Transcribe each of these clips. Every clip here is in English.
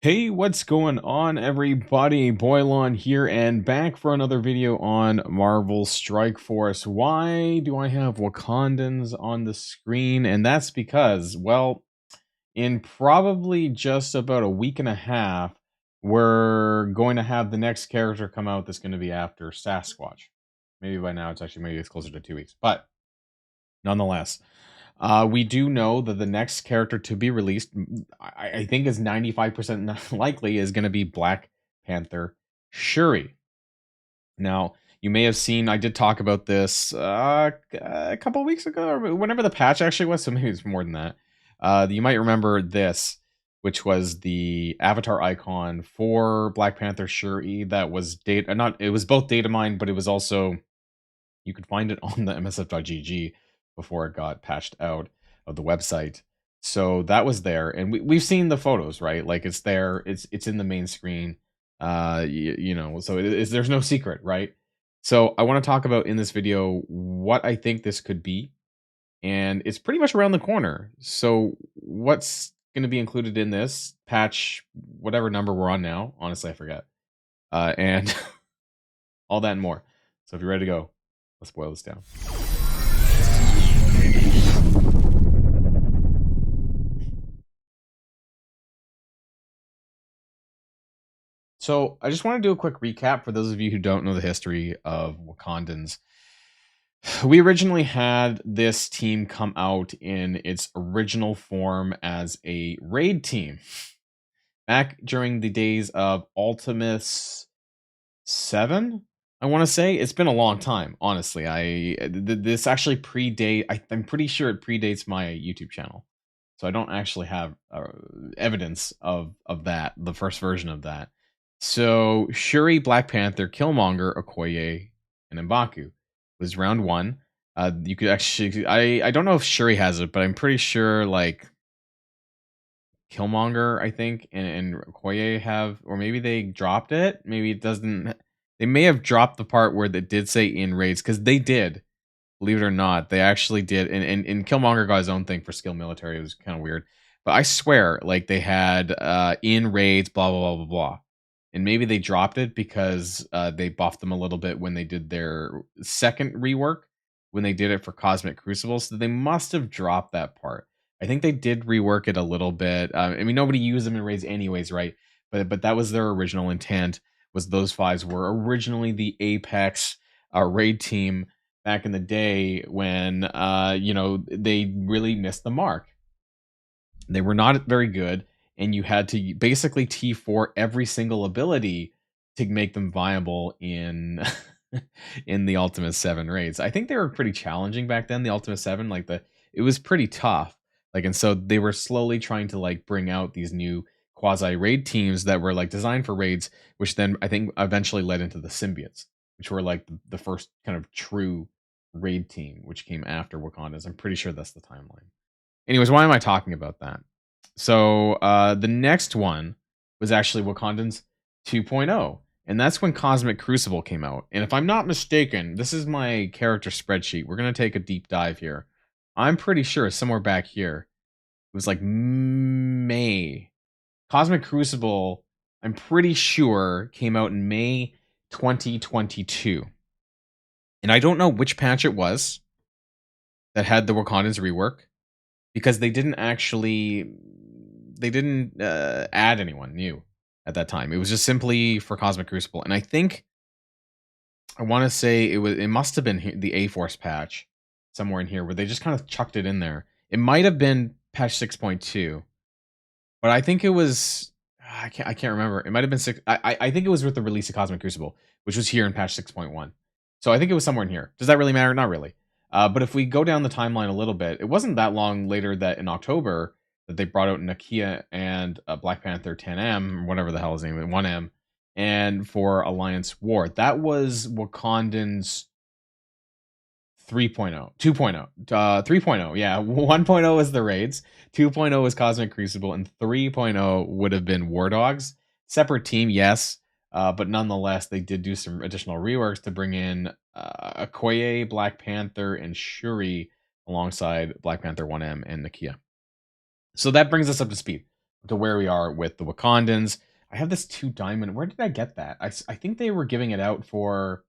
Hey, what's going on, everybody? Boilon here and back for another video on Marvel Strike Force. Why do I have Wakandans on the screen? And that's because, well, in probably just about a week and a half, we're going to have the next character come out that's going to be after Sasquatch. Maybe by now maybe it's closer to 2 weeks, but nonetheless. We do know that the next character to be released, I think is 95% likely, is going to be Black Panther Shuri. Now, you may have seen, I did talk about this a couple of weeks ago, or whenever the patch actually was, so maybe it's more than that. You might remember this, which was the avatar icon for Black Panther Shuri that was it was both data mined, but it was also, you could find it on the msf.gg before it got patched out of the website. So that was there, and we've seen the photos, right? Like, it's there, it's in the main screen. So there's no secret, right? So I want to talk about in this video what I think this could be, and it's pretty much around the corner. So what's going to be included in this patch, whatever number we're on now? Honestly, I forget. And all that and more. So if you're ready to go, let's boil this down. So I just want to do a quick recap for those of you who don't know the history of Wakandans. We originally had this team come out in its original form as a raid team back during the days of Ultimus 7. I want to say it's been a long time, honestly. This actually I'm pretty sure it predates my YouTube channel, so I don't actually have evidence of that, the first version of that. So Shuri, Black Panther, Killmonger, Okoye, and M'Baku was round one. You could actually, I don't know if Shuri has it, but I'm pretty sure like Killmonger, I think, and Okoye have, or maybe they dropped it. Maybe it doesn't. They may have dropped the part where they did say in raids, because they did. Believe it or not, they actually did. And Killmonger got his own thing for skill military. It was kind of weird. But I swear, like, they had in raids, blah, blah, blah, blah, blah. And maybe they dropped it because they buffed them a little bit when they did their second rework, when they did it for Cosmic Crucible. So they must have dropped that part. I think they did rework it a little bit. I mean, nobody used them in raids anyways, right? But that was their original intent, was those fives were originally the Apex raid team back in the day when they really missed the mark. They were not very good, and you had to basically T4 every single ability to make them viable in in the Ultimate 7 raids. I think they were pretty challenging back then, the Ultimate 7, it was pretty tough. And so they were slowly trying to like bring out these new quasi raid teams that were like designed for raids, which then I think eventually led into the symbiotes, which were like the first kind of true raid team, which came after Wakanda's. I'm pretty sure that's the timeline. Anyways, why am I talking about that? So the next one was actually Wakandans 2.0, and that's when Cosmic Crucible came out. And if I'm not mistaken, this is my character spreadsheet. We're going to take a deep dive here. I'm pretty sure somewhere back here, it was like May. Cosmic Crucible, I'm pretty sure, came out in May 2022. And I don't know which patch it was that had the Wakandans rework, because they didn't add anyone new at that time. It was just simply for Cosmic Crucible. And I think, I want to say it must have been the A-Force patch somewhere in here where they just kind of chucked it in there. It might have been patch 6.2, but I think it was, I can't remember. It might have been I think it was with the release of Cosmic Crucible, which was here in patch 6.1. So I think it was somewhere in here. Does that really matter? Not really. But if we go down the timeline a little bit, it wasn't that long later that in October that they brought out Nakia and Black Panther 10M, whatever the hell his name is, 1M, and for Alliance War. That was Wakandans 3.0, 2.0, 3.0. Yeah, 1.0 is the raids, 2.0 is Cosmic Crucible, and 3.0 would have been War Dogs. Separate team, yes, but nonetheless, they did do some additional reworks to bring in Okoye, Black Panther, and Shuri alongside Black Panther 1M and Nakia. So that brings us up to speed. to where we are with the Wakandans. I have this 2 diamond. Where did I get that? I think they were giving it out for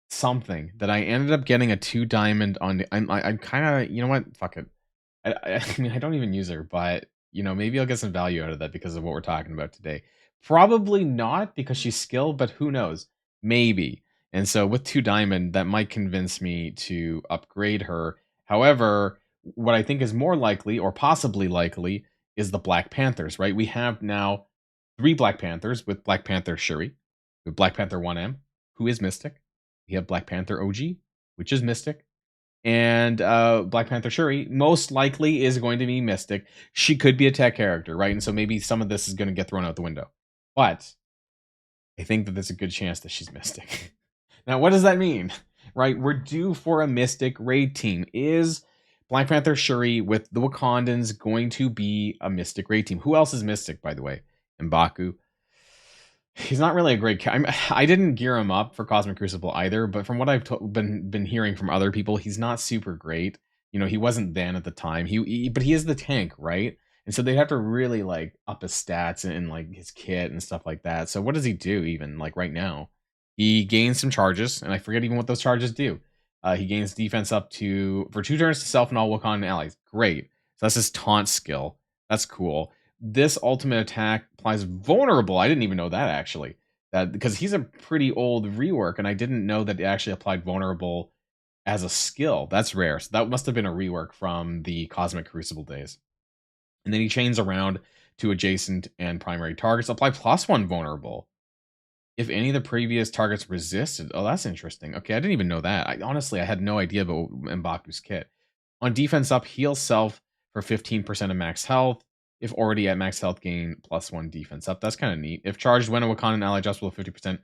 something that I ended up getting a 2 diamond on. I'm kind of, you know what? Fuck it. I mean, I don't even use her, but maybe I'll get some value out of that because of what we're talking about today. Probably not because she's skilled, but who knows? Maybe. And so with 2 diamond, that might convince me to upgrade her. However, what I think is more likely or possibly likely is the Black Panthers, right? We have now 3 Black Panthers with Black Panther Shuri, with Black Panther 1M, who is Mystic. We have Black Panther OG, which is Mystic, and Black Panther Shuri most likely is going to be Mystic. She could be a tech character, right? And so maybe some of this is going to get thrown out the window. But I think that there's a good chance that she's Mystic. Now, what does that mean? Right? We're due for a Mystic raid team. Is Black Panther Shuri with the Wakandans going to be a Mystic raid team? Who else is Mystic, by the way? M'Baku. He's not really a great. I didn't gear him up for Cosmic Crucible either, but from what I've been hearing from other people, he's not super great. He wasn't then at the time. But he is the tank, right? And so they have to really like up his stats and like his kit and stuff like that. So what does he do even like right now? He gains some charges, and I forget even what those charges do. He gains defense up to for 2 turns to self and all Wakandan allies. Great. So that's his taunt skill. That's cool. This ultimate attack applies vulnerable. I didn't even know that actually. That because he's a pretty old rework, and I didn't know that it actually applied vulnerable as a skill. That's rare. So that must have been a rework from the Cosmic Crucible days. And then he chains around to adjacent and primary targets. Apply +1 vulnerable if any of the previous targets resisted. Oh, that's interesting. Okay, I didn't even know that. I had no idea about M'Baku's kit. On defense up, heal self for 15% of max health. If already at max health, gain +1 defense up. That's kind of neat. If charged when a Wakandan ally adjustable 50%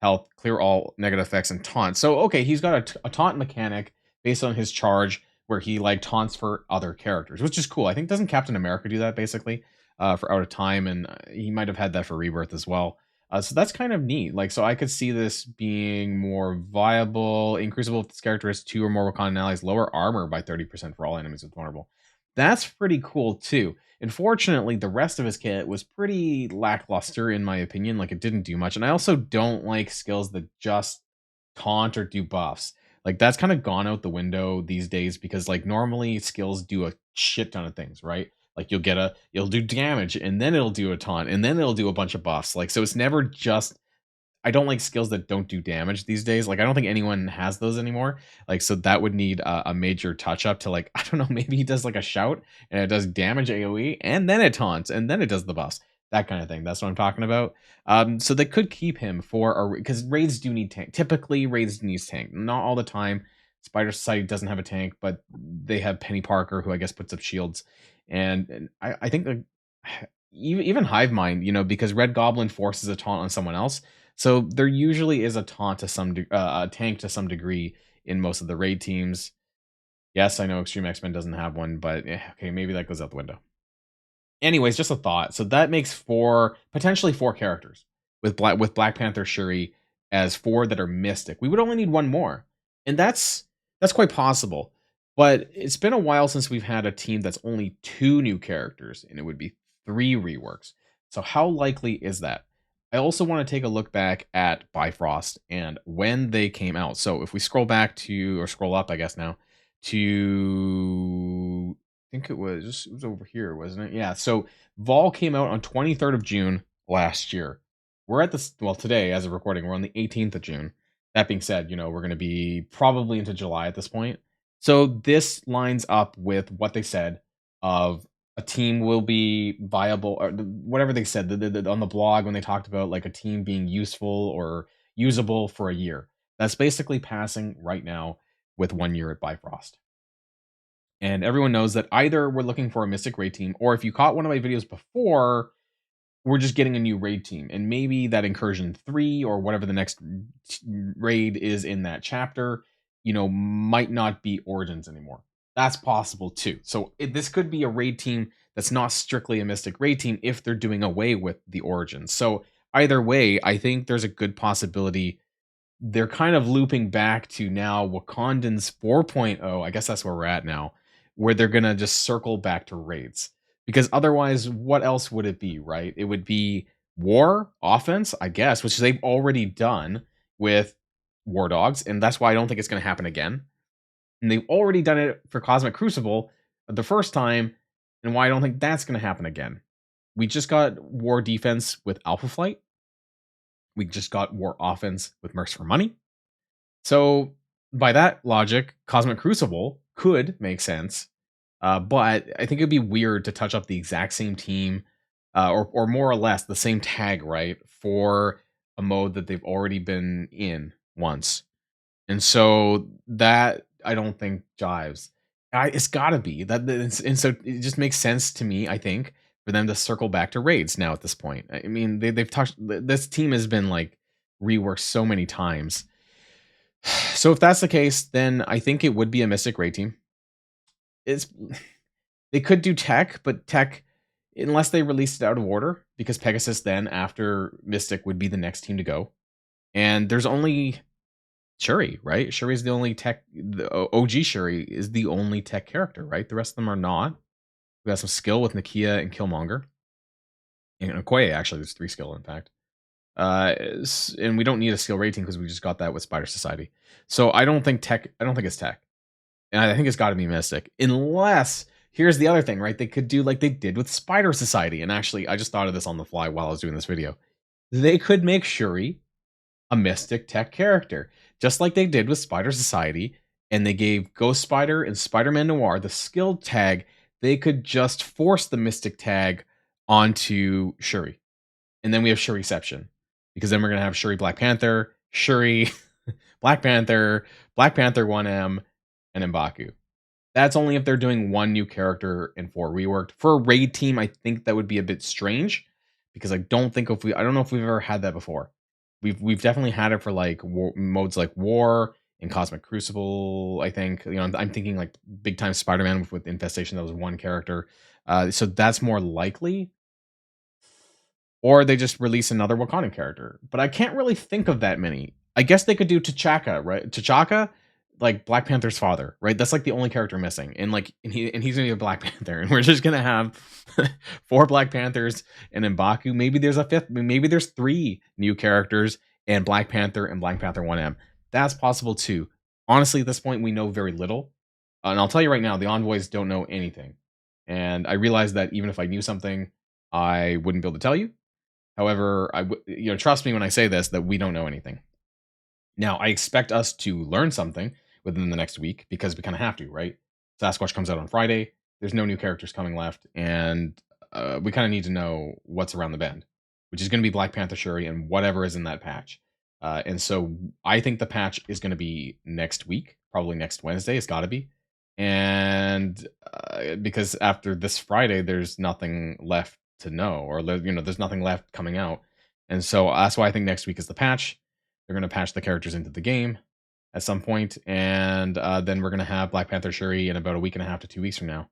health, clear all negative effects and taunt. So, okay, he's got a taunt mechanic based on his charge where he like taunts for other characters, which is cool. I think doesn't Captain America do that basically for Out of Time, and he might have had that for Rebirth as well. So that's kind of neat. Like, so I could see this being more viable. Increasable if this character has 2 or more Wakandan allies, lower armor by 30% for all enemies with vulnerable. That's pretty cool too. Unfortunately, the rest of his kit was pretty lackluster in my opinion. Like, it didn't do much. And I also don't like skills that just taunt or do buffs. Like, that's kind of gone out the window these days because like normally skills do a shit ton of things, right? Like you'll do damage and then it'll do a taunt and then it'll do a bunch of buffs. Like, so it's never just I don't like skills that don't do damage these days. Like, I don't think anyone has those anymore. Like, so that would need a major touch up to like, I don't know, maybe he does like a shout and it does damage AoE and then it taunts and then it does the buffs. That kind of thing. That's what I'm talking about. So they could keep him for a because raids do need tank. Typically, raids needs tank. Not all the time. Spider Society doesn't have a tank, but they have Penny Parker, who I guess puts up shields. And I think like even Hive Mind, because Red Goblin forces a taunt on someone else. So there usually is a taunt to a tank to some degree in most of the raid teams. Yes, I know Extreme X-Men doesn't have one, but okay, maybe that goes out the window. Anyways, just a thought. So that makes potentially four characters with Black Panther Shuri as 4 that are Mystic. We would only need 1 more, and that's quite possible. But it's been a while since we've had a team that's only 2 new characters, and it would be 3 reworks. So how likely is that? I also want to take a look back at Bifrost and when they came out. So if we scroll back or scroll up, I guess now, to I think it was over here, wasn't it? Yeah. So Vol came out on 23rd of June last year. We're at today as of recording, we're on the 18th of June. That being said, we're going to be probably into July at this point. So this lines up with what they said of a team will be viable, or whatever they said on the blog when they talked about like a team being useful or usable for a year. That's basically passing right now with 1 year at Bifrost. And everyone knows that either we're looking for a Mystic raid team, or if you caught one of my videos before, we're just getting a new raid team. And maybe that Incursion 3 or whatever the next raid is in that chapter, might not be Origins anymore. That's possible too. So this could be a raid team that's not strictly a Mystic raid team if they're doing away with the Origins. So either way, I think there's a good possibility they're kind of looping back to now Wakandans 4.0. I guess that's where we're at now, where they're going to just circle back to raids. Because otherwise, what else would it be, right? It would be war offense, I guess, which they've already done with War Dogs, and that's why I don't think it's going to happen again. And they've already done it for Cosmic Crucible the first time, and why I don't think that's going to happen again. We just got war defense with Alpha Flight. We just got war offense with Mercs for Money. So by that logic, Cosmic Crucible could make sense, but I think it'd be weird to touch up the exact same team, or more or less the same tag, right, for a mode that they've already been in once. And so that I don't think jives. It's got to be that, and so it just makes sense to me. I think for them to circle back to raids now at this point. I mean, they've touched this team has been like reworked so many times. So if that's the case, then I think it would be a Mystic raid team. It's they could do Tech, but Tech, unless they released it out of order, because Pegasus then after Mystic would be the next team to go, and there's only Shuri, right? Shuri is the only tech. The OG Shuri is the only tech character, right? The rest of them are not. We got some skill with Nakia and Killmonger, and Okoye. Actually, there's 3 skill in fact. And we don't need a skill rating because we just got that with Spider Society. So I don't think tech. I don't think it's tech, and I think it's got to be Mystic. Unless here's the other thing, right? They could do like they did with Spider Society. And actually, I just thought of this on the fly while I was doing this video. They could make Shuri a Mystic tech character, just like they did with Spider Society, and they gave Ghost Spider and Spider-Man Noir the skill tag. They could just force the Mystic tag onto Shuri, and then we have Shuriception, because then we're gonna have Shuri Black Panther, Shuri Black Panther, Black Panther 1M, and M'Baku. That's only if they're doing 1 new character and 4 reworked. For a raid team, I think that would be a bit strange, because I don't know if we've ever had that before. We've definitely had it for like modes like War and Cosmic Crucible. I think I'm thinking like big time Spider-Man with Infestation. That was 1 character, so that's more likely. Or they just release another Wakandan character, but I can't really think of that many. I guess they could do T'Chaka, right? T'Chaka, like Black Panther's father, right? That's like the only character missing, and he's gonna be a Black Panther, and we're just gonna have 4 Black Panthers and M'Baku. Maybe there's a 5th. Maybe there's 3 new characters and Black Panther and Black Panther 1M. That's possible too. Honestly, at this point, we know very little, and I'll tell you right now, the envoys don't know anything. And I realize that even if I knew something, I wouldn't be able to tell you. However, trust me when I say this, that we don't know anything. Now, I expect us to learn something within the next week, because we kind of have to, right? Sasquatch comes out on Friday. There's no new characters coming left, and we kind of need to know what's around the bend, which is going to be Black Panther Shuri and whatever is in that patch. And so I think the patch is going to be next week, probably next Wednesday. It's got to be. And because after this Friday, there's nothing left to know, or there's nothing left coming out. And so that's why I think next week is the patch. They're going to patch the characters into the game at some point, and then we're going to have Black Panther Shuri in about a week and a half to 2 weeks from now,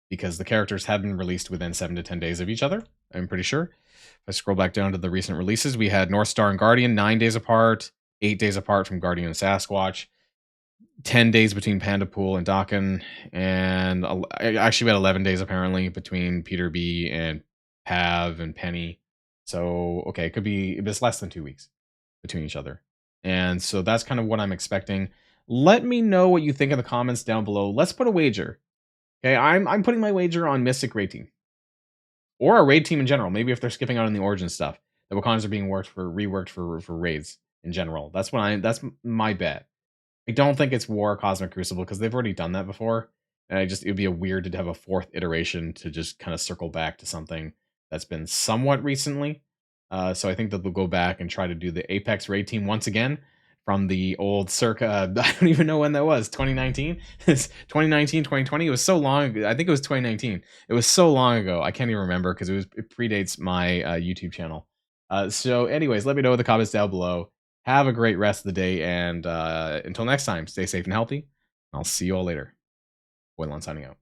because the characters have been released within 7 to 10 days of each other, I'm pretty sure. If I scroll back down to the recent releases, we had North Star and Guardian 9 days apart, 8 days apart from Guardian and Sasquatch, 10 days between Panda Pool and Dakin, and actually we had 11 days apparently between Peter B and Pav and Penny. So okay, it's less than 2 weeks between each other. And so that's kind of what I'm expecting. Let me know what you think in the comments down below. Let's put a wager. Okay, I'm putting my wager on Mystic raid team, or a raid team in general. Maybe if they're skipping out on the origin stuff, the Wakandans are being reworked for raids in general. That's my bet. I don't think it's War or Cosmic Crucible, because they've already done that before. And it would be weird to have a 4th iteration to just kind of circle back to something that's been somewhat recently. So I think that they'll go back and try to do the Apex raid team once again from the old circa, I don't even know when that was, 2019? It's 2019, 2020. It was so long ago. I think it was 2019. It was so long ago. I can't even remember, because it predates my YouTube channel. So anyways, let me know in the comments down below. Have a great rest of the day, and until next time, stay safe and healthy. I'll see you all later. Boilon signing out.